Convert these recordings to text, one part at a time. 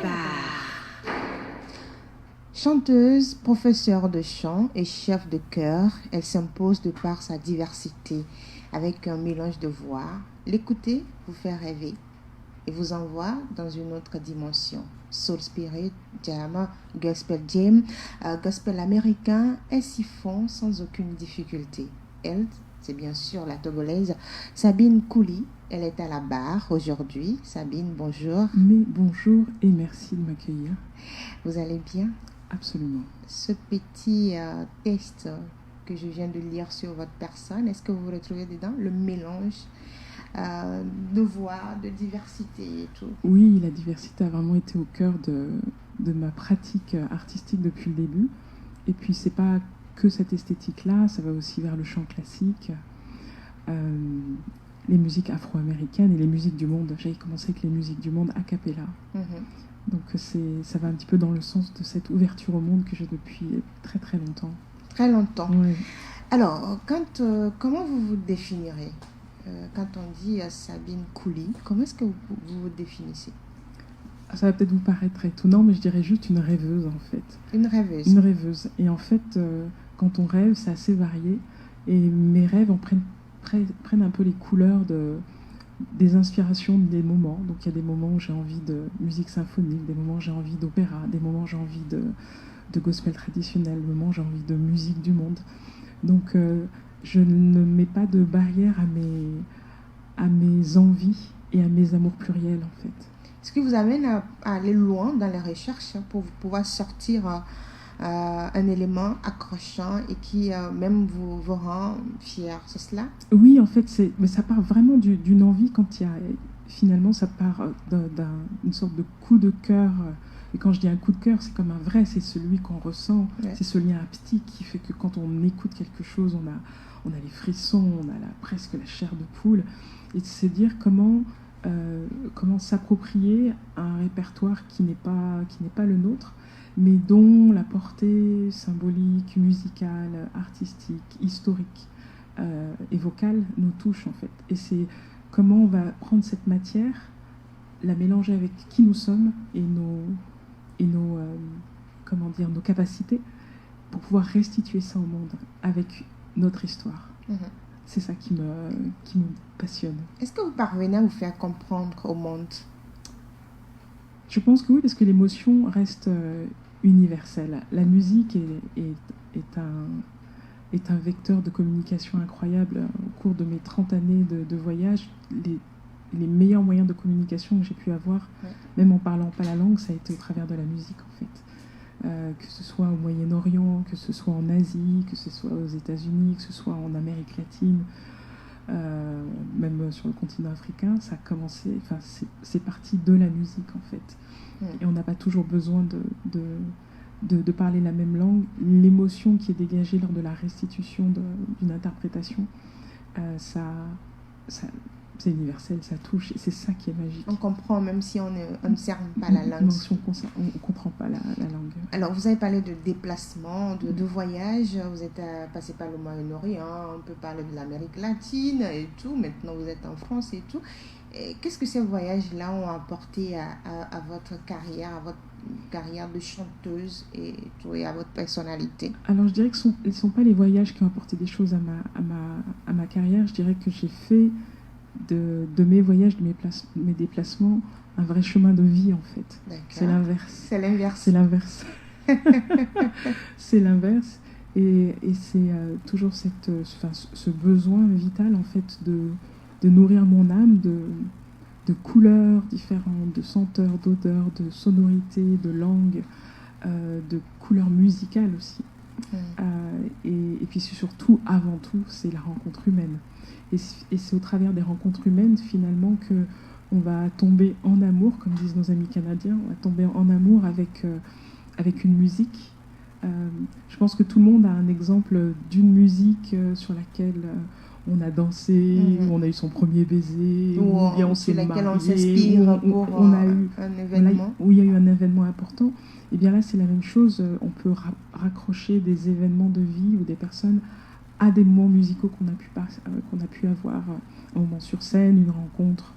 bar. Chanteuse, professeure de chant et chef de chœur, elle s'impose de par sa diversité avec un mélange de voix. L'écouter vous fait rêver et vous envoie dans une autre dimension. Soul Spirit, Jam, Gospel Jam, Gospel américain, elles s'y font sans aucune difficulté. Elle, c'est bien sûr la Togolaise Sabine Kouli. Elle est à la barre aujourd'hui. Sabine, bonjour. Mais bonjour et merci de m'accueillir. Vous allez bien? Absolument. Ce petit texte que je viens de lire sur votre personne, est-ce que vous vous retrouvez dedans? Le mélange de voix, de diversité et tout. Oui, la diversité a vraiment été au cœur de ma pratique artistique depuis le début. Et puis, c'est pas que cette esthétique-là, ça va aussi vers le chant classique, les musiques afro-américaines et les musiques du monde. J'ai commencé avec les musiques du monde a cappella. Donc, ça va un petit peu dans le sens de cette ouverture au monde que j'ai depuis très très longtemps. Très longtemps. Ouais. Alors, comment vous vous définirez? Quand on dit Sabine Kouli, comment est-ce que vous vous définissez? Ça va peut-être vous paraître étonnant, mais je dirais juste une rêveuse en fait. Une rêveuse. Une rêveuse. Et en fait, quand on rêve, c'est assez varié. Et mes rêves prennent un peu les couleurs des inspirations des moments. Donc il y a des moments où j'ai envie de musique symphonique, des moments où j'ai envie d'opéra, des moments où j'ai envie de gospel traditionnel, des moments où j'ai envie de musique du monde. Donc je ne mets pas de barrière à mes envies et à mes amours pluriels en fait. Ce qui vous amène à aller loin dans les recherches pour pouvoir sortir un élément accrochant et qui même vous rend fier, c'est cela? Oui, en fait, mais ça part vraiment d'une envie quand il y a... Finalement, ça part d'une sorte de coup de cœur. Et quand je dis un coup de cœur, c'est comme un vrai, c'est celui qu'on ressent. Ouais. C'est ce lien haptique qui fait que quand on écoute quelque chose, on a les frissons, on a presque la chair de poule. Et c'est dire comment s'approprier un répertoire qui n'est pas le nôtre, mais dont la portée symbolique, musicale, artistique, historique et vocale nous touche en fait. Et c'est comment on va prendre cette matière, la mélanger avec qui nous sommes et nos capacités pour pouvoir restituer ça au monde avec notre histoire. C'est ça qui me passionne. Est-ce que vous parvenez à vous faire comprendre au monde? Je pense que oui, parce que l'émotion reste universelle. La musique est un vecteur de communication incroyable. Au cours de mes 30 années de voyage, les meilleurs moyens de communication que j'ai pu avoir, même en parlant pas la langue, ça a été au travers de la musique en fait. Que ce soit au Moyen-Orient, que ce soit en Asie, que ce soit aux États-Unis, que ce soit en Amérique latine, même sur le continent africain, ça a commencé, c'est parti de la musique en fait. Et on n'a pas toujours besoin de parler la même langue. L'émotion qui est dégagée lors de la restitution d'une interprétation, c'est universel, ça touche, et c'est ça qui est magique. On comprend même si on ne cerne pas la langue. Non, si on ne comprend pas la langue. Alors, vous avez parlé de déplacement, de voyage. Vous êtes passé par le Moyen-Orient, on peut parler de l'Amérique latine et tout. Maintenant, vous êtes en France et tout. Et qu'est-ce que ces voyages-là ont apporté à votre carrière de chanteuse et à votre personnalité? Alors, je dirais que ce ne sont pas les voyages qui ont apporté des choses à ma carrière. Je dirais que j'ai fait de mes voyages, de mes déplacements, un vrai chemin de vie en fait. D'accord. C'est l'inverse. C'est l'inverse. C'est l'inverse. C'est l'inverse. Et c'est toujours ce besoin vital en fait de nourrir mon âme de couleurs différentes, de senteurs, d'odeurs, de sonorités, de langues, de couleurs musicales aussi. Et puis surtout, avant tout, c'est la rencontre humaine. Et c'est au travers des rencontres humaines, finalement, qu'on va tomber en amour, comme disent nos amis canadiens, on va tomber en amour avec une musique. Je pense que tout le monde a un exemple d'une musique sur laquelle on a dansé, où on a eu son premier baiser, où bien on s'est marié, on s'inspire pour un événement. Où il y a eu un événement important. Et bien là, c'est la même chose. On peut raccrocher des événements de vie ou des personnes à des moments musicaux qu'on a pu avoir, un moment sur scène, une rencontre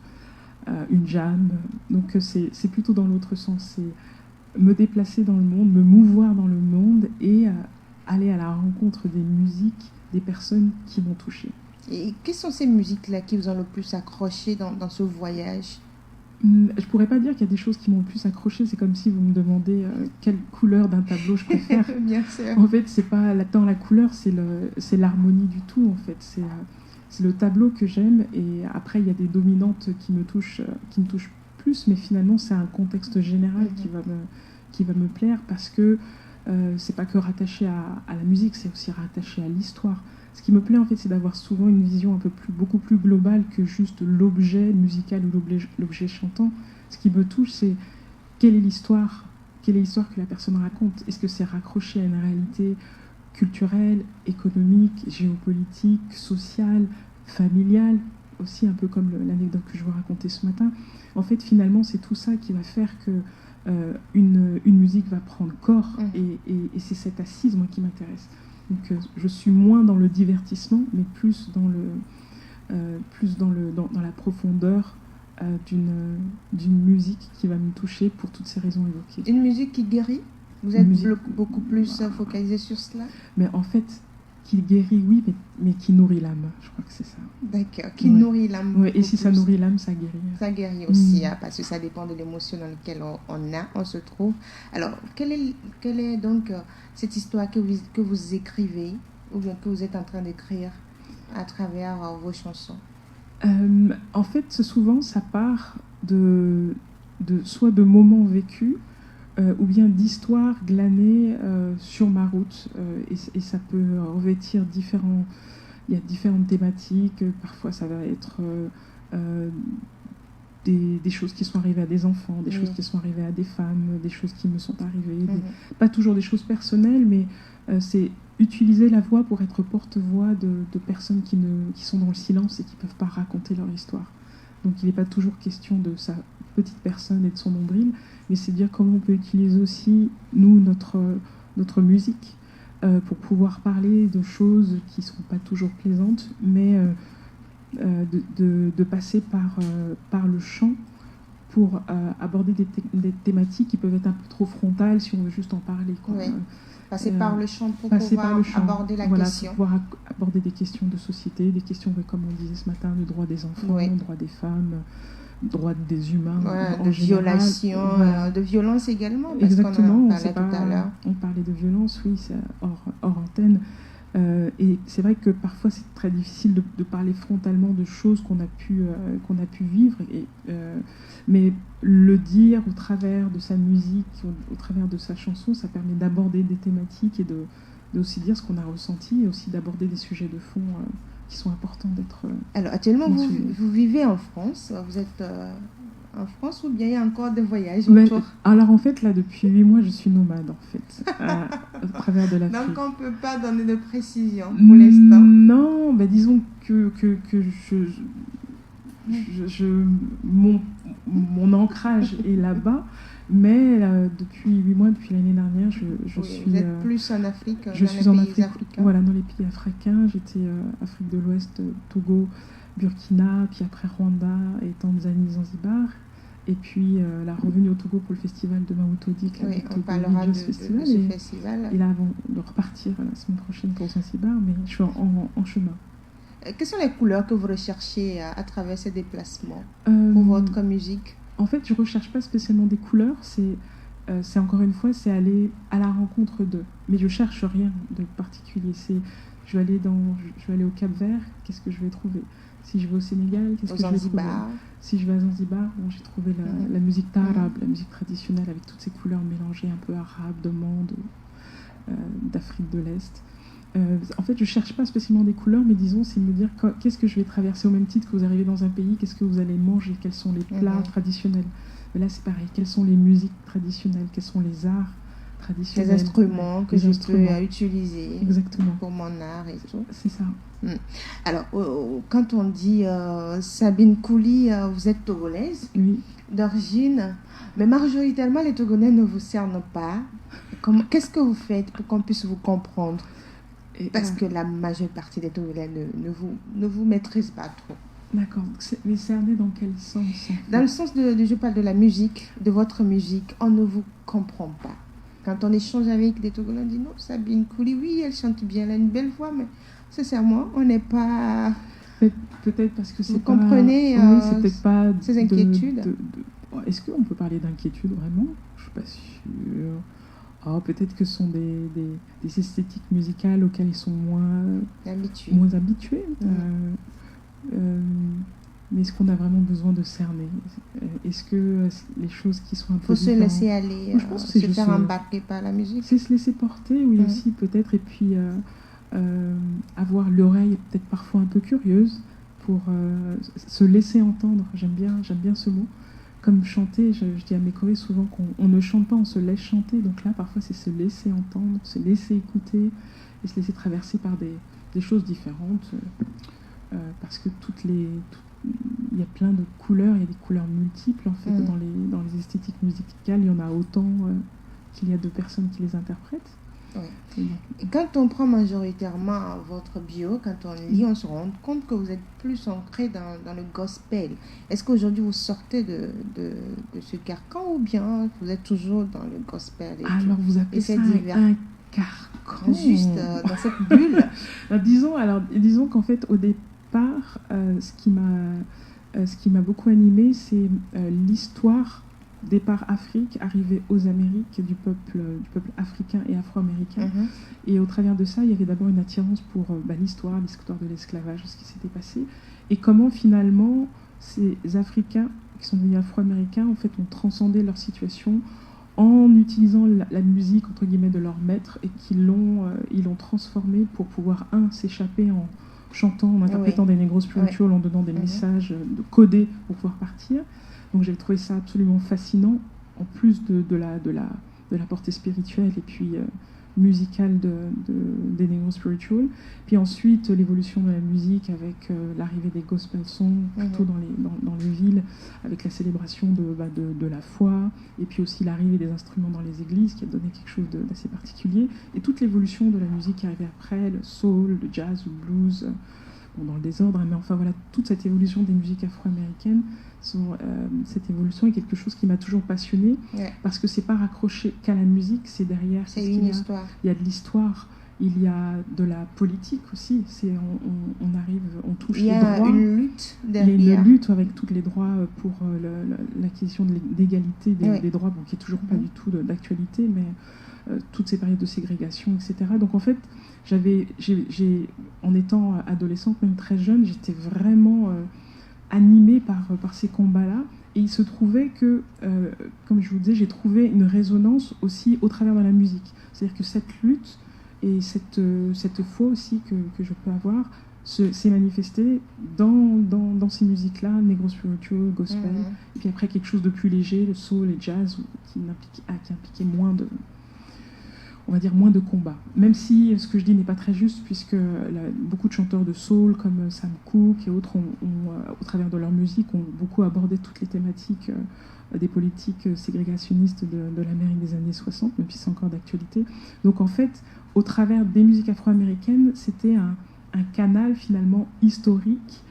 une jam. Donc c'est plutôt dans l'autre sens. C'est me déplacer dans le monde, me mouvoir dans le monde et aller à la rencontre des musiques, des personnes qui m'ont touchée. Et quelles sont ces musiques-là qui vous ont le plus accroché dans ce voyage? Je pourrais pas dire qu'il y a des choses qui m'ont le plus accroché. C'est comme si vous me demandez quelle couleur d'un tableau je préfère. Bien sûr. En fait, c'est pas dans la couleur, c'est l'harmonie du tout. En fait, c'est le tableau que j'aime. Et après, il y a des dominantes qui me touchent plus, mais finalement, c'est un contexte général qui va me plaire parce que c'est pas que rattaché à la musique, c'est aussi rattaché à l'histoire. Ce qui me plaît, en fait, c'est d'avoir souvent une vision beaucoup plus globale que juste l'objet musical ou l'objet chantant. Ce qui me touche, c'est quelle est l'histoire que la personne raconte. Est-ce que c'est raccroché à une réalité culturelle, économique, géopolitique, sociale, familiale, aussi un peu comme l'anecdote que je vous racontais ce matin. En fait, finalement, c'est tout ça qui va faire que une musique va prendre corps, et c'est cette assise, moi, qui m'intéresse. Donc je suis moins dans le divertissement, mais plus dans la profondeur d'une musique qui va me toucher pour toutes ces raisons évoquées. Une musique qui guérit? Vous êtes beaucoup plus focalisé sur cela? Mais en fait, qui guérit, oui, mais qui nourrit l'âme. Je crois que c'est ça. D'accord, qui nourrit l'âme. Ouais, et si ça nourrit l'âme, ça guérit. Ça guérit aussi, parce que ça dépend de l'émotion dans laquelle on se trouve. Alors, quelle est donc cette histoire que vous écrivez, ou bien que vous êtes en train d'écrire à travers vos chansons? En fait, souvent, ça part soit de moments vécus, ou bien d'histoires glanées sur ma route, et ça peut revêtir il y a différentes thématiques. Parfois ça va être des choses qui sont arrivées à des enfants, des choses qui sont arrivées à des femmes, des choses qui me sont arrivées, pas toujours des choses personnelles, mais c'est utiliser la voix pour être porte-voix de personnes qui sont dans le silence et qui ne peuvent pas raconter leur histoire. Donc il n'est pas toujours question de sa petite personne et de son nombril, mais c'est dire comment on peut utiliser aussi, nous, notre musique, pour pouvoir parler de choses qui ne sont pas toujours plaisantes, mais de passer par le chant pour aborder des thématiques qui peuvent être un peu trop frontales si on veut juste en parler, quoi. Oui. Passer par le chant pour pouvoir aborder la question. Pour pouvoir aborder des questions de société, des questions, comme on disait ce matin, le droit des enfants, le droit des femmes, le droit des humains, de violation, de violence également, parce exactement, qu'on en parlait tout à l'heure. On parlait de violence, oui, c'est hors antenne. Et c'est vrai que parfois c'est très difficile de parler frontalement de choses qu'on a pu vivre, mais le dire au travers de sa musique, au travers de sa chanson, ça permet d'aborder des thématiques et de aussi dire ce qu'on a ressenti, et aussi d'aborder des sujets de fond qui sont importants d'être... Alors actuellement, vous vivez en France, vous êtes en France, ou bien il y a encore des voyages autour? Alors en fait, là, depuis 8 mois, je suis nomade, en fait, à travers de l'Afrique. Donc on ne peut pas donner de précision pour l'instant? Non, disons que mon ancrage est là-bas, mais depuis 8 mois, depuis l'année dernière, je suis... Vous êtes plus en Afrique, je suis en Afrique, africains. Voilà, dans les pays africains. J'étais Afrique de l'Ouest, Togo, Burkina, puis après Rwanda et Tanzanie, Zanzibar. Et puis la revenue au Togo pour le festival de Maoutodik. Oui, on parlera de ce festival. Et là, avant de repartir la semaine prochaine pour Zanzibar, mais je suis en chemin. Quelles sont les couleurs que vous recherchez à travers ces déplacements pour votre musique? En fait, je ne recherche pas spécialement des couleurs. C'est encore une fois, c'est aller à la rencontre d'eux. Mais je ne cherche rien de particulier. Je vais aller au Cap-Vert, qu'est-ce que je vais trouver? Si je vais au Sénégal, qu'est-ce que je vais trouver? Si je vais à Zanzibar, j'ai trouvé la musique taarab, la musique traditionnelle avec toutes ces couleurs mélangées, un peu arabes, de monde, d'Afrique de l'Est. En fait, je ne cherche pas spécialement des couleurs, mais disons, c'est me dire qu'est-ce que je vais traverser au même titre que vous arrivez dans un pays, qu'est-ce que vous allez manger, quels sont les plats traditionnels. Mais là, c'est pareil, quelles sont les musiques traditionnelles, quels sont les arts traditionnels. Les instruments que je peux utiliser pour mon art et tout. C'est ça. Alors, quand on dit Sabine Kouli, vous êtes togolaise d'origine, mais majoritairement, les Togolais ne vous cernent pas. Qu'est-ce que vous faites pour qu'on puisse vous comprendre? Parce que la majeure partie des Togolais ne vous maîtrisent pas trop. D'accord. Mais cerner dans quel sens en fait? Dans le sens je parle de la musique, de votre musique, on ne vous comprend pas. Quand on échange avec des Togolais, on dit non, Sabine Kouli, oui, elle chante bien, elle a une belle voix, mais sincèrement, on n'est pas... Peut-être parce que c'est vous pas... comprenez oui, c'est peut-être pas ces inquiétudes. Est-ce qu'on peut parler d'inquiétude vraiment? Je suis pas sûre. Oh, peut-être que ce sont des esthétiques musicales auxquelles ils sont moins habitués. Mais est-ce qu'on a vraiment besoin de cerner? Est-ce que les choses qui sont un peu... Il faut se laisser aller, je pense que se faire embarquer par la musique. C'est se laisser porter, oui, aussi peut-être. Et puis avoir l'oreille peut-être parfois un peu curieuse pour se laisser entendre. J'aime bien ce mot. Comme chanter, je dis à mes collègues souvent qu'on ne chante pas, on se laisse chanter. Donc là, parfois, c'est se laisser entendre, se laisser écouter et se laisser traverser par des choses différentes. Parce que il y a plein de couleurs, il y a des couleurs multiples en fait dans les esthétiques musicales. Il y en a autant qu'il y a de personnes qui les interprètent. Oui. Et quand on prend majoritairement votre bio, quand on lit, on se rend compte que vous êtes plus ancré dans le gospel. Est-ce qu'aujourd'hui vous sortez de ce carcan ou bien vous êtes toujours dans le gospel? Alors vous appelez ça un carcan? Juste dans cette bulle. disons qu'en fait au départ, ce qui m'a beaucoup animée, c'est l'histoire départ Afrique, arrivée aux Amériques du peuple africain et afro-américain. Et au travers de ça, il y avait d'abord une attirance pour l'histoire de l'esclavage, ce qui s'était passé, et comment finalement ces Africains qui sont devenus afro-américains en fait ont transcendé leur situation en utilisant la musique entre guillemets de leur maître et qu'ils l'ont transformée pour pouvoir s'échapper en chantant, en interprétant des negro spirituals, en donnant des messages codés pour pouvoir partir. Donc j'ai trouvé ça absolument fascinant, en plus de la portée spirituelle et puis musicale des negro spirituals. Puis ensuite l'évolution de la musique avec l'arrivée des gospel songs plutôt dans les villes, avec la célébration de la foi, et puis aussi l'arrivée des instruments dans les églises qui a donné quelque chose d'assez particulier. Et toute l'évolution de la musique qui arrivait après, le soul, le jazz, le blues, dans le désordre, mais enfin voilà, toute cette évolution des musiques afro-américaines, cette évolution est quelque chose qui m'a toujours passionnée, parce que c'est pas raccroché qu'à la musique, c'est derrière, une histoire. Il y a de l'histoire, il y a de la politique aussi, on touche les droits. Il y a une lutte derrière. Il y a une lutte avec tous les droits pour l'acquisition d'égalité des droits, qui est toujours pas du tout d'actualité, mais toutes ces périodes de ségrégation, etc. Donc en fait, en étant adolescente, même très jeune, j'étais vraiment animée par ces combats-là. Et il se trouvait que, comme je vous disais, j'ai trouvé une résonance aussi au travers de la musique. C'est-à-dire que cette lutte et cette foi aussi que je peux avoir s'est manifestée dans ces musiques-là, negro spiritual, gospel, et puis après quelque chose de plus léger, le soul et jazz, qui impliquait moins de combat. Même si ce que je dis n'est pas très juste, puisque beaucoup de chanteurs de soul, comme Sam Cooke et autres, au travers de leur musique, ont beaucoup abordé toutes les thématiques des politiques ségrégationnistes de l'Amérique des années 60, même si c'est encore d'actualité. Donc en fait, au travers des musiques afro-américaines, c'était un canal finalement historique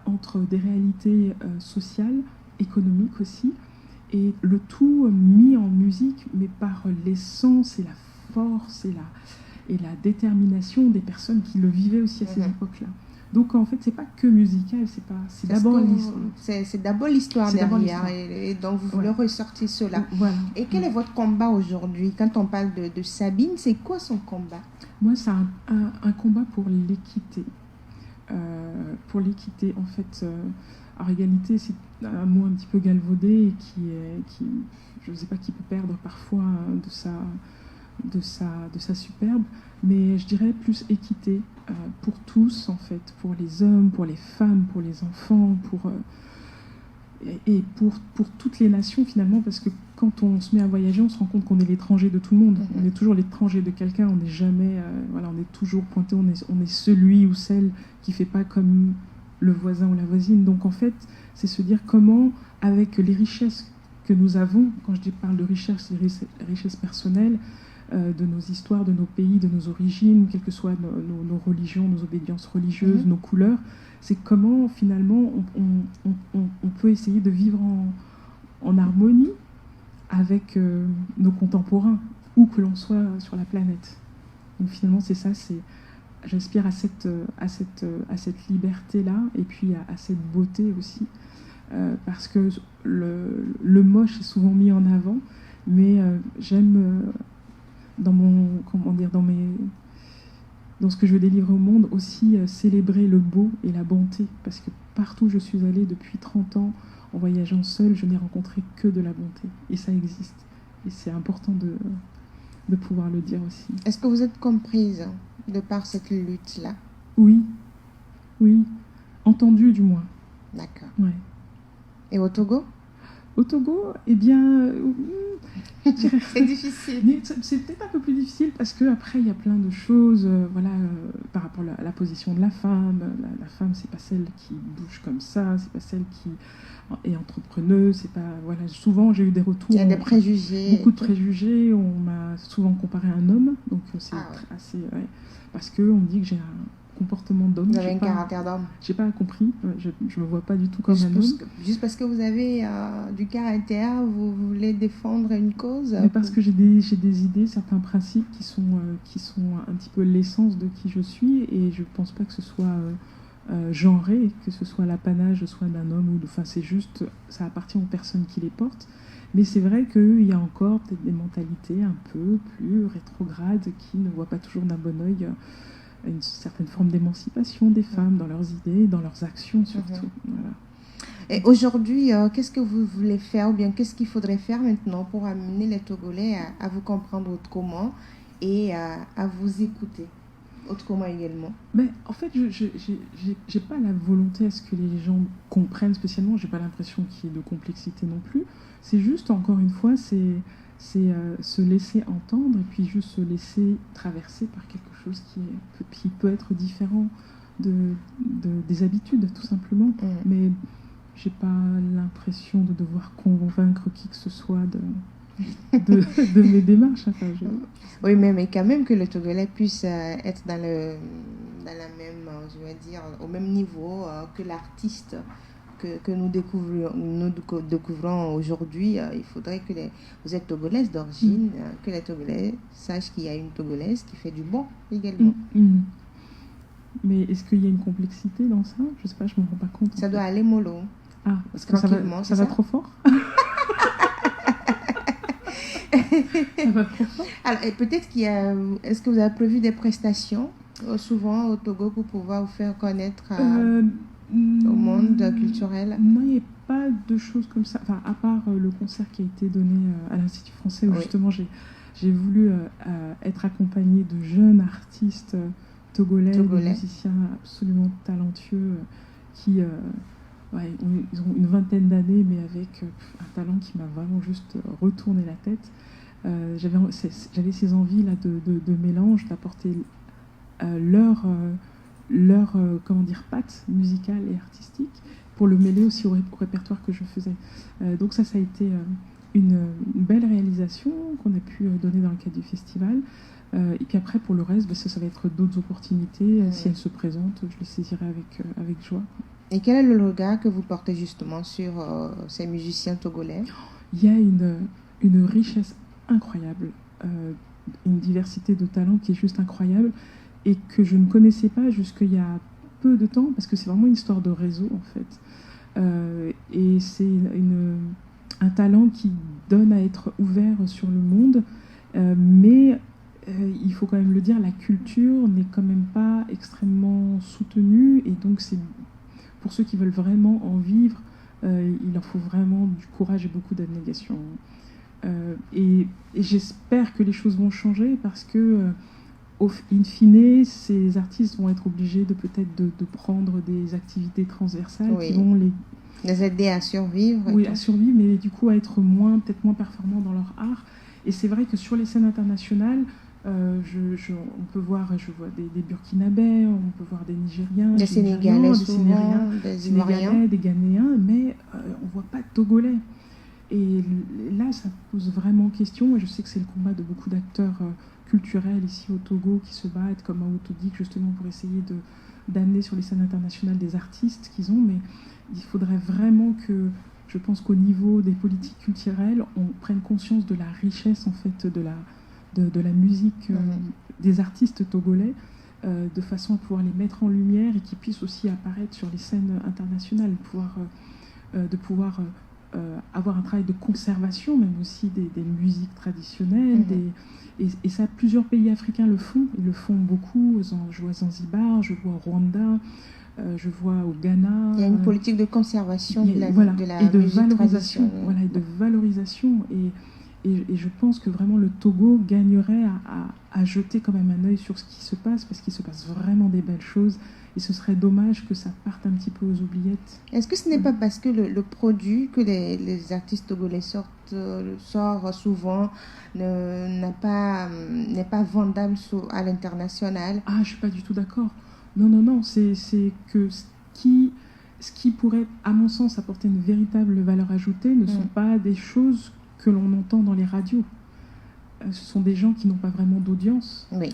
entre des réalités sociales, économiques aussi, et le tout mis en musique, mais par l'essence et la force et la détermination des personnes qui le vivaient aussi à ces époques-là. Donc en fait, c'est pas que musical, c'est d'abord l'histoire. C'est d'abord l'histoire derrière, et donc vous voulez ressortir cela. Voilà. Et quel est votre combat aujourd'hui? Quand on parle de Sabine, c'est quoi son combat? Moi, c'est un combat pour l'équité. Pour l'équité, en fait. Alors, égalité, c'est un mot un petit peu galvaudé et qui je ne sais pas, qui peut perdre parfois de sa superbe, mais je dirais plus équité pour tous, en fait, pour les hommes, pour les femmes, pour les enfants, et pour toutes les nations finalement, parce que quand on se met à voyager, on se rend compte qu'on est l'étranger de tout le monde. On est toujours l'étranger de quelqu'un, on n'est jamais, on est toujours pointé, on est celui ou celle qui fait pas comme le voisin ou la voisine. Donc en fait, c'est se dire comment, avec les richesses que nous avons, quand je parle de richesses, les richesses personnelles, de nos histoires, de nos pays, de nos origines, quelles que soient nos religions, nos obédiences religieuses, nos couleurs, c'est comment finalement on peut essayer de vivre en harmonie avec nos contemporains, où que l'on soit sur la planète. Donc finalement c'est ça, j'aspire à cette liberté-là, et puis à cette beauté aussi, parce que le moche est souvent mis en avant, mais j'aime dans ce que je délivre au monde aussi célébrer le beau et la bonté, parce que partout où je suis allée depuis 30 ans, en voyageant seule, je n'ai rencontré que de la bonté, et ça existe, et c'est important de pouvoir le dire aussi. Est-ce que vous êtes comprise de par cette lutte-là? Oui, entendue du moins. D'accord. Ouais. Et au Togo? Au Togo, eh bien, c'est difficile. Mais c'est peut-être un peu plus difficile parce qu'après, il y a plein de choses par rapport à la position de la femme. La femme, c'est pas celle qui bouge comme ça, c'est pas celle qui est entrepreneuse, c'est pas... Voilà, souvent, j'ai eu des retours... Il y a des préjugés. Beaucoup de préjugés. On m'a souvent comparé à un homme, donc c'est assez... Ouais, parce qu'on me dit que j'ai un comportement d'homme. Vous avez un caractère d'homme. J'ai pas compris, je me vois pas du tout comme un homme. Juste parce que vous avez du caractère, vous voulez défendre une cause? Mais parce que j'ai des idées, certains principes qui sont un petit peu l'essence de qui je suis, et je pense pas que ce soit genré, que ce soit l'apanage soit d'un homme ou enfin c'est juste, ça appartient aux personnes qui les portent. Mais c'est vrai qu'il y a encore peut-être des mentalités un peu plus rétrogrades qui ne voient pas toujours d'un bon œil une certaine forme d'émancipation des femmes dans leurs idées, dans leurs actions surtout. Voilà. Et aujourd'hui, qu'est-ce que vous voulez faire, ou bien qu'est-ce qu'il faudrait faire maintenant pour amener les Togolais à vous comprendre autrement et à vous écouter autrement également? Mais en fait, j'ai pas la volonté à ce que les gens comprennent spécialement, j'ai pas l'impression qu'il y ait de complexité non plus. C'est juste, encore une fois, c'est se laisser entendre et puis juste se laisser traverser par quelque chose qui peut être différent des habitudes, tout simplement. Mais j'ai pas l'impression de devoir convaincre qui que ce soit de mes démarches. Enfin, Oui, mais quand même que le Togolais puisse être dans la même, je vais dire, au même niveau que l'artiste que nous découvrons aujourd'hui. Il faudrait que vous êtes togolaise d'origine, que les Togolais sachent qu'il y a une Togolaise qui fait du bon également. Mais est-ce qu'il y a une complexité dans ça? Je sais pas, je me rends pas compte. Ça doit aller mollo. Ah, parce que ça va trop fort. Ça va trop fort. Alors, et peut-être est-ce que vous avez prévu des prestations souvent au Togo pour pouvoir vous faire connaître au monde culturel? Non, il n'y a pas de choses comme ça. Enfin, à part le concert qui a été donné à l'Institut français, où justement j'ai voulu être accompagnée de jeunes artistes togolais, des musiciens absolument talentueux qui ils ont une vingtaine d'années, mais avec un talent qui m'a vraiment juste retourné la tête. J'avais ces envies là de mélange, d'apporter leur patte musicale et artistique pour le mêler aussi au répertoire que je faisais. Donc ça a été une belle réalisation qu'on a pu donner dans le cadre du festival. Et puis après, pour le reste, ça va être d'autres opportunités. Si elles se présentent, je les saisirai avec joie. Et quel est le regard que vous portez justement sur ces musiciens togolais? Il y a une richesse incroyable, une diversité de talents qui est juste incroyable et que je ne connaissais pas jusqu'il y a peu de temps, parce que c'est vraiment une histoire de réseau en fait. Et c'est un talent qui donne à être ouvert sur le monde, mais il faut quand même le dire, la culture n'est quand même pas extrêmement soutenue, et donc c'est pour ceux qui veulent vraiment en vivre, il leur faut vraiment du courage et beaucoup d'abnégation. Et j'espère que les choses vont changer, parce que in fine, ces artistes vont être obligés de peut-être de prendre des activités transversales qui vont les aider à survivre. Oui, à survivre, mais du coup à être peut-être moins performants dans leur art. Et c'est vrai que sur les scènes internationales, on peut voir, je vois des Burkinabés, on peut voir des Nigériens, des Sénégalais, des Sénégalais, des Ghanéens, mais on ne voit pas de Togolais. Et là, ça pose vraiment question, et je sais que c'est le combat de beaucoup d'acteurs culturels ici au Togo qui se battent, comme Aotodik, justement pour essayer d'amener sur les scènes internationales des artistes qu'ils ont, mais il faudrait vraiment que, je pense qu'au niveau des politiques culturelles, on prenne conscience de la richesse en fait de la musique des artistes togolais, de façon à pouvoir les mettre en lumière et qu'ils puissent aussi apparaître sur les scènes internationales, de pouvoir avoir un travail de conservation, même aussi des musiques traditionnelles. Et ça, plusieurs pays africains le font. Ils le font beaucoup. Je vois Zanzibar, je vois au Rwanda, je vois au Ghana. Il y a une politique de conservation de la et de musique valorisation. Voilà, et de valorisation. Et je pense que vraiment le Togo gagnerait à jeter quand même un œil sur ce qui se passe, parce qu'il se passe vraiment des belles choses. Et ce serait dommage que ça parte un petit peu aux oubliettes. Est-ce que ce n'est pas parce que le produit que les artistes togolais sortent souvent n'est pas vendable à l'international? Ah, je ne suis pas du tout d'accord. Non. C'est que ce qui pourrait, à mon sens, apporter une véritable valeur ajoutée ne sont pas des choses que l'on entend dans les radios. Ce sont des gens qui n'ont pas vraiment d'audience. Oui.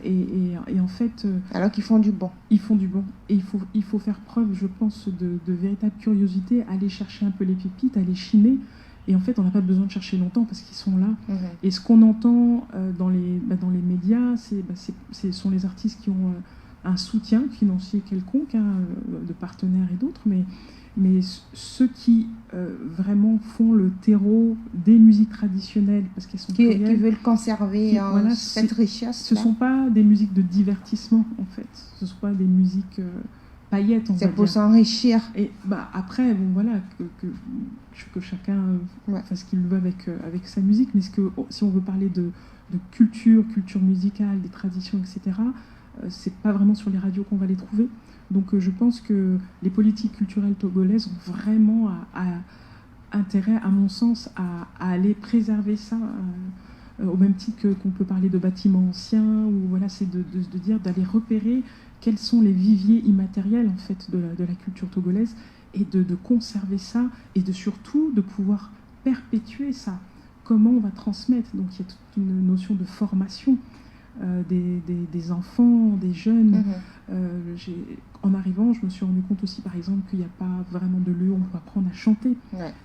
Et en fait... alors qu'ils font du bon. Ils font du bon. Et il faut faire preuve, je pense, de véritable curiosité, aller chercher un peu les pépites, aller chiner. Et en fait, on n'a pas besoin de chercher longtemps parce qu'ils sont là. Et ce qu'on entend dans les médias, ce sont les artistes qui ont un soutien financier quelconque, de partenaires et d'autres, mais ceux qui vraiment font le terreau des musiques traditionnelles, parce qu'elles sont qui veulent conserver cette richesse. Ce ne sont pas des musiques de divertissement, en fait. Ce ne sont pas des musiques paillettes, on va dire. C'est pour s'enrichir. Et après, voilà, que chacun fasse ce qu'il veut avec sa musique, mais si on veut parler de culture musicale, des traditions, etc., c'est pas vraiment sur les radios qu'on va les trouver. Donc je pense que les politiques culturelles togolaises ont vraiment intérêt, à mon sens, à aller préserver ça, au même titre qu'on peut parler de bâtiments anciens, ou voilà, c'est de dire, d'aller repérer quels sont les viviers immatériels en fait de la culture togolaise, et de conserver ça, et surtout de pouvoir perpétuer ça. Comment on va transmettre? Donc il y a toute une notion de formation des enfants, des jeunes. En arrivant, je me suis rendu compte aussi, par exemple, qu'il n'y a pas vraiment de lieu où on peut apprendre à chanter.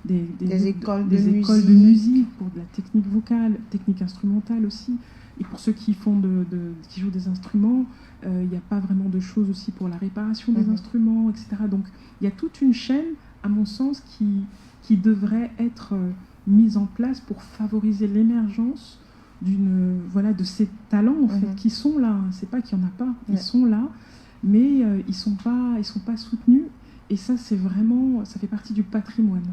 Des écoles de musique, pour de la technique vocale, technique instrumentale aussi. Et pour ceux qui jouent des instruments, il n'y a pas vraiment de choses aussi pour la réparation des instruments, etc. Donc il y a toute une chaîne, à mon sens, qui devrait être mise en place pour favoriser l'émergence de ces talents en fait, qui sont là. C'est pas qu'il y en a pas, ils sont là, mais ils sont pas soutenus. Et ça, c'est vraiment, ça fait partie du patrimoine.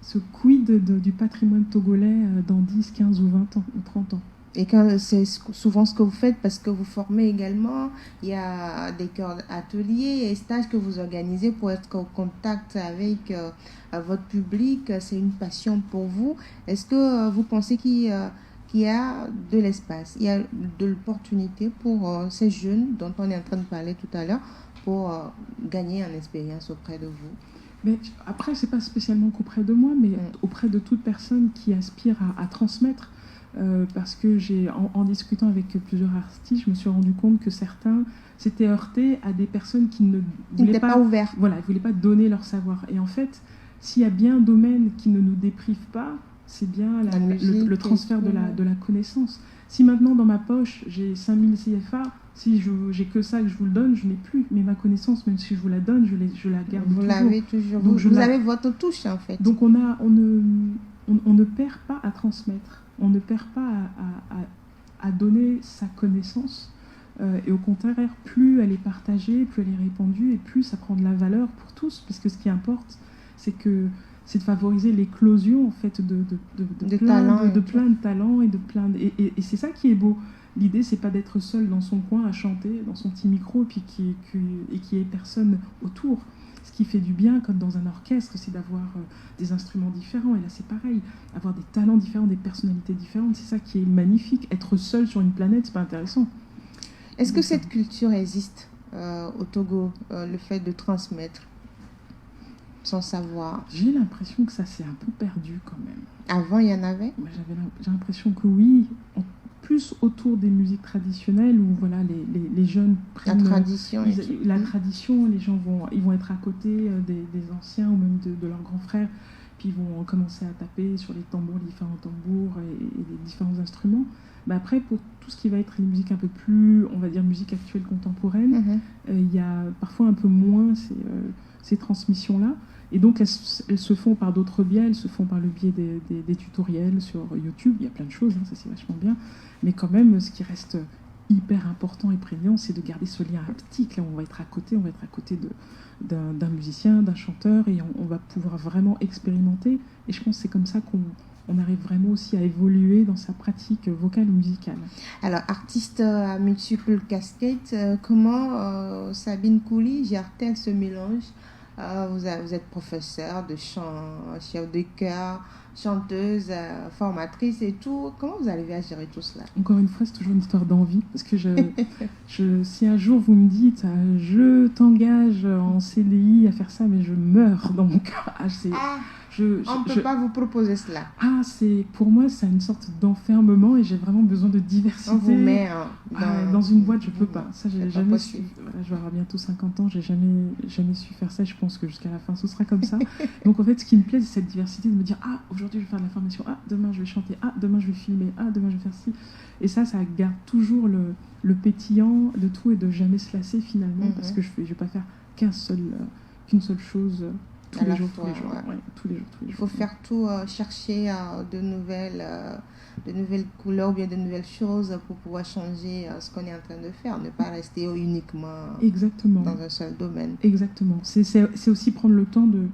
Ce quid du patrimoine togolais dans 10, 15 ou 20 ans, ou 30 ans. Et c'est souvent ce que vous faites, parce que vous formez également, il y a des cœurs ateliers et stages que vous organisez pour être en contact avec votre public. C'est une passion pour vous. Est-ce que vous pensez qu'il y a de l'espace, il y a de l'opportunité pour ces jeunes dont on est en train de parler tout à l'heure, pour gagner en expérience auprès de vous? Mais après, c'est pas spécialement qu'auprès de moi, mais auprès de toute personne qui aspire à transmettre. Parce que en discutant avec plusieurs artistes, je me suis rendu compte que certains s'étaient heurtés à des personnes qui ne voulaient pas ouverts. Voilà, ils voulaient pas donner leur savoir. Et en fait, s'il y a bien un domaine qui ne nous déprive pas, c'est bien le transfert de la connaissance. Si maintenant dans ma poche j'ai 5000 CFA, si j'ai que ça que je vous le donne, je n'ai plus. Mais ma connaissance, même si je vous la donne, je la garde toujours. Vous l'avez toujours. Donc vous avez votre touche en fait. Donc on ne perd pas à transmettre. On ne perd pas à donner sa connaissance. Et au contraire, plus elle est partagée, plus elle est répandue, et plus ça prend de la valeur pour tous. Parce que ce qui importe, c'est de favoriser l'éclosion en fait de plein de talents et c'est ça qui est beau. L'idée, c'est pas d'être seul dans son coin à chanter dans son petit micro et puis qu'il y ait personne autour. Ce qui fait du bien, comme dans un orchestre, c'est d'avoir des instruments différents. Et là, c'est pareil, avoir des talents différents, des personnalités différentes. C'est ça qui est magnifique. Être seul sur une planète, c'est pas intéressant. Est-ce que cette culture existe au Togo, le fait de transmettre son savoir? J'ai l'impression que ça s'est un peu perdu quand même. Avant, il y en avait? J'ai l'impression que oui. plus autour des musiques traditionnelles où voilà, les jeunes prennent la tradition. La tradition, les gens ils vont être à côté des anciens ou même de leurs grands frères, puis ils vont commencer à taper sur les différents tambours et les différents instruments. Mais après, pour tout ce qui va être une musique un peu plus, on va dire, musique actuelle contemporaine, il y a parfois un peu moins ces transmissions-là. Et donc, elles se font par d'autres biais, elles se font par le biais des tutoriels sur YouTube. Il y a plein de choses, ça c'est vachement bien. Mais quand même, ce qui reste hyper important et prégnant, c'est de garder ce lien haptique. Là, on va être à côté d'un musicien, d'un chanteur, et on va pouvoir vraiment expérimenter. Et je pense que c'est comme ça qu'on arrive vraiment aussi à évoluer dans sa pratique vocale ou musicale. Alors, artiste à multiples casquettes, comment Sabine Cooley gère-t-elle ce mélange? Vous êtes professeur de chant, chef de chœur, chanteuse, formatrice et tout. Comment vous arrivez à gérer tout cela? Encore une fois, c'est toujours une histoire d'envie. Parce que si un jour vous me dites je t'engage en CDI à faire ça, mais je meurs dans mon cœur. On ne peut pas vous proposer cela. Pour moi, c'est une sorte d'enfermement et j'ai vraiment besoin de diversité. On vous met dans une boîte, je ne peux pas. Ça, j'ai jamais su. Voilà, je vais avoir bientôt 50 ans, j'ai jamais su faire ça. Je pense que jusqu'à la fin, ce sera comme ça. Donc en fait, ce qui me plaît, c'est cette diversité de me dire aujourd'hui, je vais faire de la formation. Demain, je vais chanter. Demain, je vais filmer. Demain, je vais faire ci. Et ça garde toujours le pétillant de tout et de jamais se lasser finalement, parce que je vais pas faire qu'une seule chose. Tous les jours. Il faut faire tout, chercher de nouvelles couleurs ou bien de nouvelles choses pour pouvoir changer ce qu'on est en train de faire, ne pas rester uniquement dans un seul domaine. Exactement. C'est aussi prendre le temps de...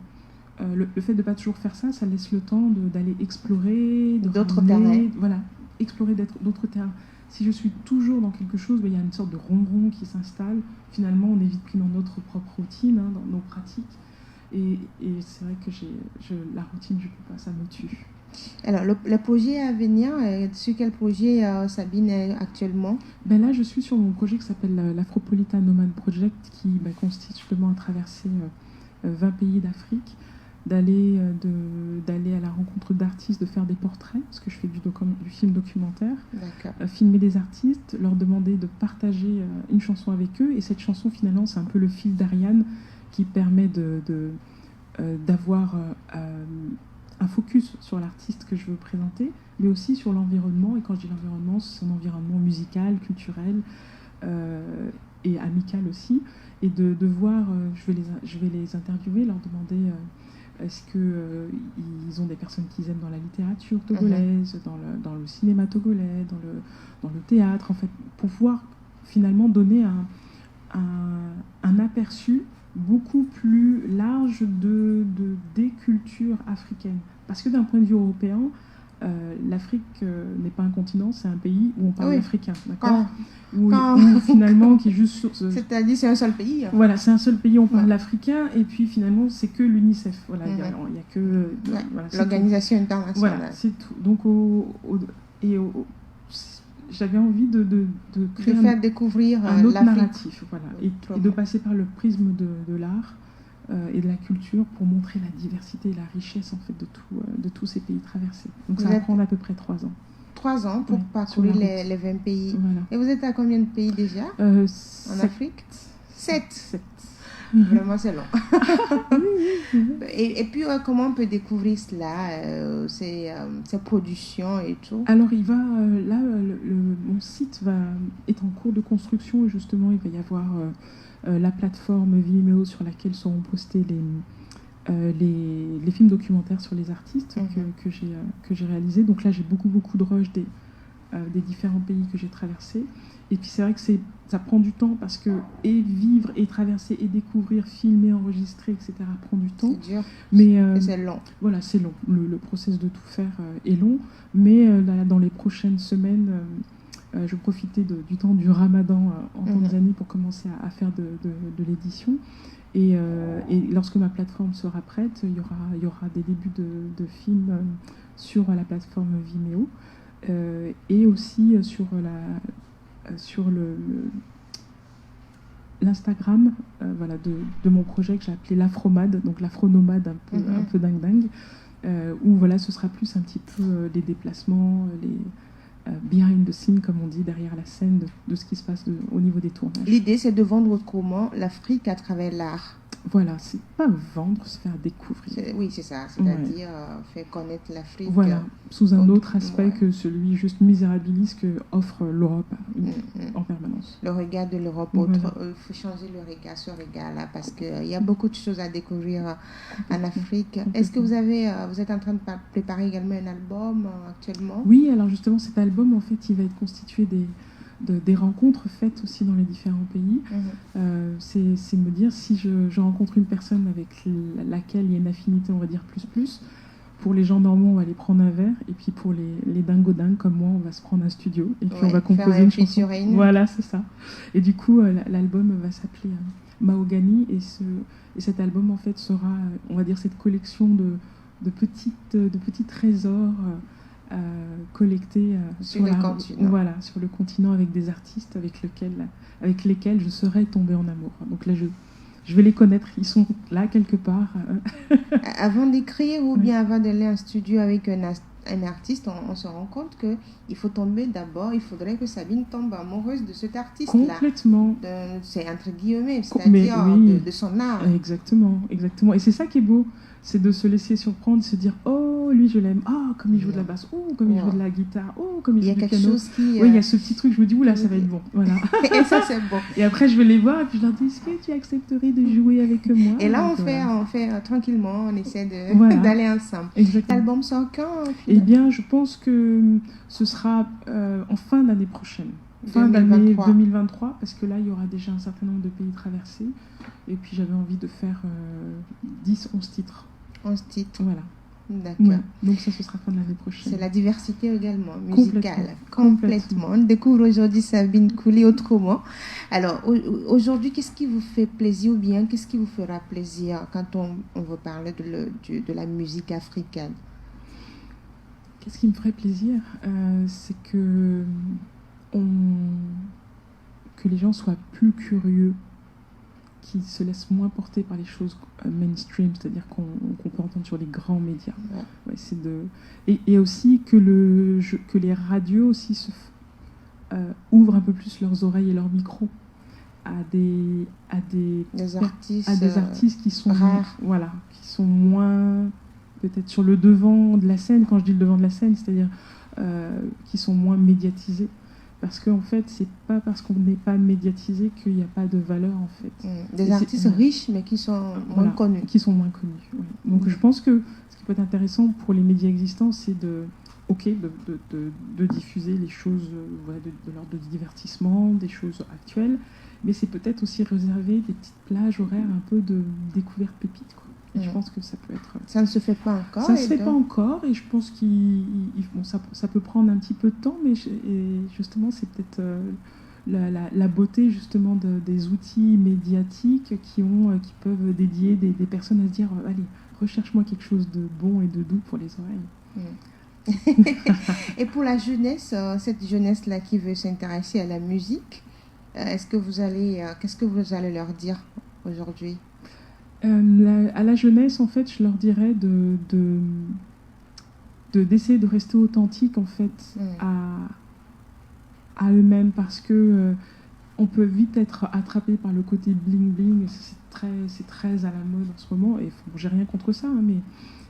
le fait de ne pas toujours faire ça laisse le temps d'aller explorer d'autres terrains. Voilà, explorer d'autres terrains. Si je suis toujours dans quelque chose, il y a une sorte de ronron qui s'installe. Finalement, on est vite pris dans notre propre routine, dans nos pratiques. Et c'est vrai que la routine, je ne peux pas, ça me tue. Alors, le projet à venir, sur quel projet Sabine est actuellement? Là, je suis sur mon projet qui s'appelle l'Afropolitan Nomad Project, qui consiste justement à traverser 20 pays d'Afrique, d'aller à la rencontre d'artistes, de faire des portraits, parce que je fais du film documentaire, filmer des artistes, leur demander de partager une chanson avec eux. Et cette chanson, finalement, c'est un peu le fil d'Ariane qui permet d'avoir un focus sur l'artiste que je veux présenter, mais aussi sur l'environnement. Et quand je dis l'environnement, c'est son environnement musical, culturel et amical aussi. Et de voir, je vais les interviewer, leur demander est-ce qu'ils ont des personnes qu'ils aiment dans la littérature togolaise, dans le cinéma togolais, dans le théâtre, en fait, pour pouvoir finalement donner un aperçu beaucoup plus large des cultures africaines. Parce que d'un point de vue européen, l'Afrique n'est pas un continent, c'est un pays où on parle africain, d'accord ? Où finalement, qui est juste sur... C'est-à-dire, c'est un seul pays. Voilà, c'est un seul pays, on parle l'africain, et puis finalement, c'est que l'UNICEF. Voilà, il y a que... l'Organisation internationale. Voilà, c'est tout. Donc, j'avais envie de créer faire découvrir un autre narratif, voilà, et de passer par le prisme de l'art et de la culture pour montrer la diversité et la richesse en fait de tous ces pays traversés. Donc ça va prendre à peu près 3 ans. 3 ans pour parcourir les 20 pays. Voilà. Et vous êtes à combien de pays déjà en Afrique? 7. Vraiment, c'est long. et puis, comment on peut découvrir cela, ces productions et tout? Alors, mon site est en cours de construction et justement, il va y avoir la plateforme Vimeo sur laquelle seront postés les films documentaires sur les artistes que j'ai réalisés. Donc là, j'ai beaucoup de rushs des différents pays que j'ai traversés. Et puis c'est vrai que ça prend du temps parce que vivre et traverser et découvrir, filmer, enregistrer, etc. prend du temps. C'est dur, mais c'est long. Voilà, c'est long. Le process de tout faire est long. Mais dans les prochaines semaines, je vais profiter du temps du Ramadan en Tanzanie pour commencer à faire de l'édition. Et lorsque ma plateforme sera prête, il y aura des débuts de films sur la plateforme Vimeo et aussi sur l'Instagram de mon projet que j'ai appelé l'Afromade, donc l'Afronomade un peu dingue, où voilà, ce sera plus un petit peu les déplacements, behind the scene, comme on dit, derrière la scène, de ce qui se passe au niveau des tournages. L'idée, c'est de vendre autrement l'Afrique à travers l'art. Voilà, c'est pas vendre, c'est faire découvrir. Oui, c'est ça, c'est-à-dire faire connaître l'Afrique. Voilà, sous un autre aspect que celui juste misérabilis que offre l'Europe en permanence. Le regard de l'Europe, il faut changer le regard, ce regard-là, parce qu'il y a beaucoup de choses à découvrir en Afrique. Est-ce que vous êtes en train de préparer également un album actuellement? Oui, alors justement, cet album, en fait, il va être constitué des rencontres faites aussi dans les différents pays. C'est me dire si je rencontre une personne avec laquelle il y a une affinité, on va dire plus. Pour les gens normaux, on va aller prendre un verre, et puis pour les dingo-dingues comme moi, on va se prendre un studio et puis on va composer une chanson. Voilà, c'est ça. Et du coup, l'album va s'appeler Mahogany, et cet album en fait sera, on va dire, cette collection de petits trésors collectés sur le continent, avec des artistes avec lesquels je serais tombée en amour. Donc là, je vais les connaître, ils sont là quelque part. Avant d'écrire ou bien avant d'aller en studio avec un artiste, on se rend compte qu'il faut tomber d'abord, il faudrait que Sabine tombe amoureuse de cet artiste-là. Complètement. C'est entre guillemets, c'est-à-dire de son art. Exactement. Et c'est ça qui est beau, c'est de se laisser surprendre, de se dire « Oh, lui, je l'aime. Oh, comme il joue de la basse. Oh, comme il joue de la guitare. Oh, comme il joue du piano. » Il y a quelque chose qui... Oui, il y a ce petit truc, je me dis « Oula, ça va être bon. » Voilà. Et ça, c'est bon. Et après, je vais les voir et puis je leur dis « Est-ce que tu accepterais de jouer avec moi ?» Et là, on fait tranquillement, on essaie d'aller ensemble. Exactement. L'album sort quand? Eh bien, je pense que ce sera en fin d'année prochaine. Fin d'année 2023, parce que là, il y aura déjà un certain nombre de pays traversés. Et puis, j'avais envie de faire 10-11 titres. 11 titres. Voilà. D'accord. Ouais. Donc ça, ce sera fin de l'année prochaine. C'est la diversité également, musicale. Complètement. On découvre aujourd'hui Sabine Cooley autrement. Alors, aujourd'hui, qu'est-ce qui vous fait plaisir, ou bien qu'est-ce qui vous fera plaisir quand on veut parler de la musique africaine? Qu'est-ce qui me ferait plaisir, c'est que les gens soient plus curieux, qu'ils se laissent moins porter par les choses mainstream, c'est-à-dire qu'on peut entendre sur les grands médias. Et aussi que les radios aussi ouvrent un peu plus leurs oreilles et leurs micros à des artistes qui sont rares. Voilà, qui sont moins peut-être sur le devant de la scène. Quand je dis le devant de la scène, c'est-à-dire qui sont moins médiatisés. Parce qu'en fait, c'est pas parce qu'on n'est pas médiatisé qu'il n'y a pas de valeur, en fait. Des artistes riches, mais qui sont moins connus. Qui sont moins connus, oui. Donc je pense que ce qui peut être intéressant pour les médias existants, c'est de diffuser les choses de l'ordre de divertissement, des choses actuelles, mais c'est peut-être aussi réserver des petites plages horaires un peu de découverte pépite, quoi. Et je pense que ça peut être... Ça ne se fait pas encore. Ça ne se fait pas encore, et je pense ça peut prendre un petit peu de temps, mais justement, c'est peut-être la beauté justement des outils médiatiques qui peuvent dédier des personnes à se dire allez, recherche-moi quelque chose de bon et de doux pour les oreilles. Et pour la jeunesse, cette jeunesse-là qui veut s'intéresser à la musique, qu'est-ce que vous allez leur dire aujourd'hui? À la jeunesse, en fait, je leur dirais d'essayer de rester authentique, en fait, à eux-mêmes, parce que on peut vite être attrapé par le côté bling bling. C'est très à la mode en ce moment, et j'ai rien contre ça, hein,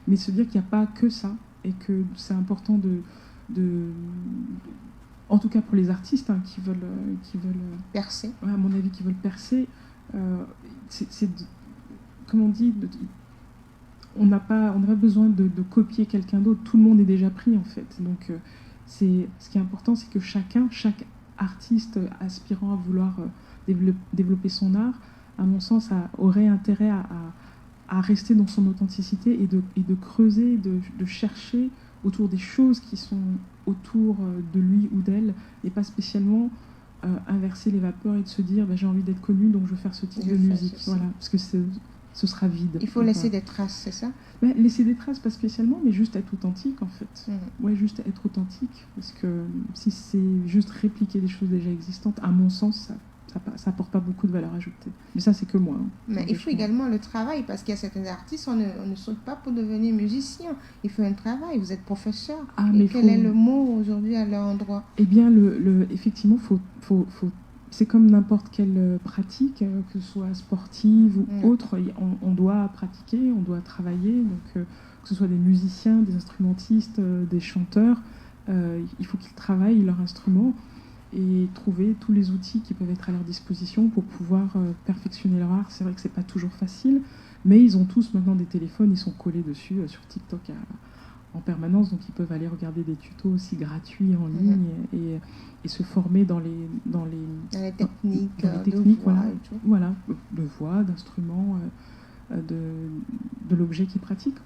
mais se dire qu'il n'y a pas que ça, et que c'est important en tout cas pour les artistes qui veulent percer. Ouais, à mon avis, qui veulent percer, comme on dit, on n'a pas besoin de copier quelqu'un d'autre. Tout le monde est déjà pris, en fait. Donc, ce qui est important, c'est que chaque artiste aspirant à vouloir développer son art, à mon sens, aurait intérêt à rester dans son authenticité et de creuser, de chercher autour des choses qui sont autour de lui ou d'elle, et pas spécialement inverser les vapeurs et de se dire j'ai envie d'être connu, donc je vais faire ce type de musique. Voilà, parce que ce sera vide. Il faut laisser des traces, c'est ça? Laisser des traces, pas spécialement, mais juste être authentique, en fait. Ouais, juste être authentique, parce que si c'est juste répliquer des choses déjà existantes, à mon sens, ça apporte pas beaucoup de valeur ajoutée. Mais ça, c'est que moi. Mais il faut également le travail, parce qu'il y a certains artistes, on ne saute pas pour devenir musicien. Il faut un travail. Vous êtes professeur. Et quel est le mot aujourd'hui à leur endroit? Eh bien, effectivement, c'est comme n'importe quelle pratique, que ce soit sportive ou autre. On doit pratiquer, on doit travailler. Donc, que ce soit des musiciens, des instrumentistes, des chanteurs, il faut qu'ils travaillent leur instrument et trouver tous les outils qui peuvent être à leur disposition pour pouvoir perfectionner leur art. C'est vrai que c'est pas toujours facile, mais ils ont tous maintenant des téléphones, ils sont collés dessus sur TikTok en permanence, donc ils peuvent aller regarder des tutos aussi gratuits en ligne et se former dans les techniques, voilà, de voix, d'instruments, de l'objet qu'ils pratiquent.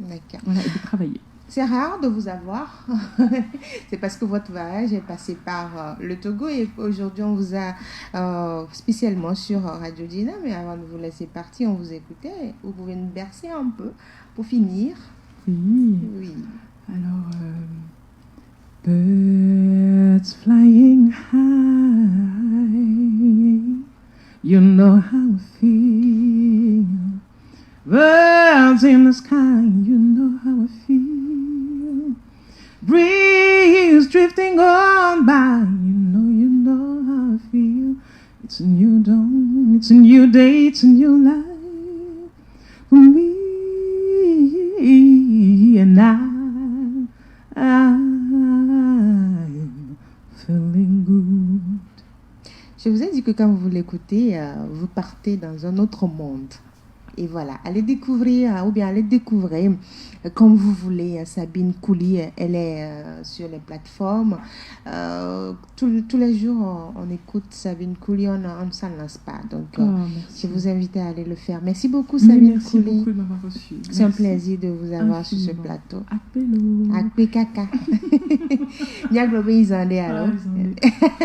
D'accord. Voilà, et de travailler. C'est rare de vous avoir. C'est parce que votre voyage est passé par le Togo et aujourd'hui on vous a spécialement sur Radio Dina. Mais avant de vous laisser partir, on vous écoutait. Vous pouvez nous bercer un peu pour finir. Oui. Alors, birds flying high, you know how I feel. Birds in the sky, you know how I feel. Breeze drifting on by, you know how I feel. It's a new dawn, it's a new day, it's a new life for me and I'm feeling good. Je vous ai dit que quand vous l'écoutez, vous partez dans un autre monde. Et voilà, allez découvrir, ou bien allez découvrir, comme vous voulez, Sabine Kouli. Elle est sur les plateformes. Tous les jours, on écoute Sabine Kouli, on ne s'en lasse pas. Donc, je vous invite à aller le faire. Merci beaucoup, Sabine Merci Kouli. Beaucoup de m'avoir reçu. C'est un plaisir de vous avoir sur ce plateau. Akpelo. Kaka.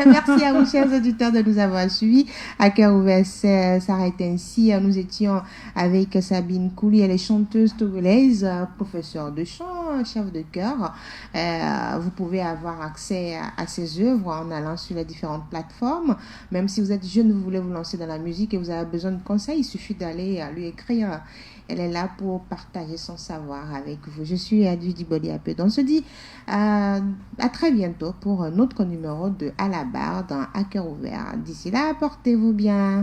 Merci à vous, chers auditeurs, de nous avoir suivis. À cœur ouvert s'arrête ainsi. Nous étions avec Sabine Kouli, elle est chanteuse togolaise, professeure de chant, chef de chœur. Vous pouvez avoir accès à ses œuvres en allant sur les différentes plateformes. Même si vous êtes jeune, vous voulez vous lancer dans la musique et vous avez besoin de conseils, il suffit d'aller lui écrire. Elle est là pour partager son savoir avec vous. Je suis Adudi Boliapé. On se dit à très bientôt pour un autre numéro de À la barre dans À cœur ouvert. D'ici là, portez-vous bien.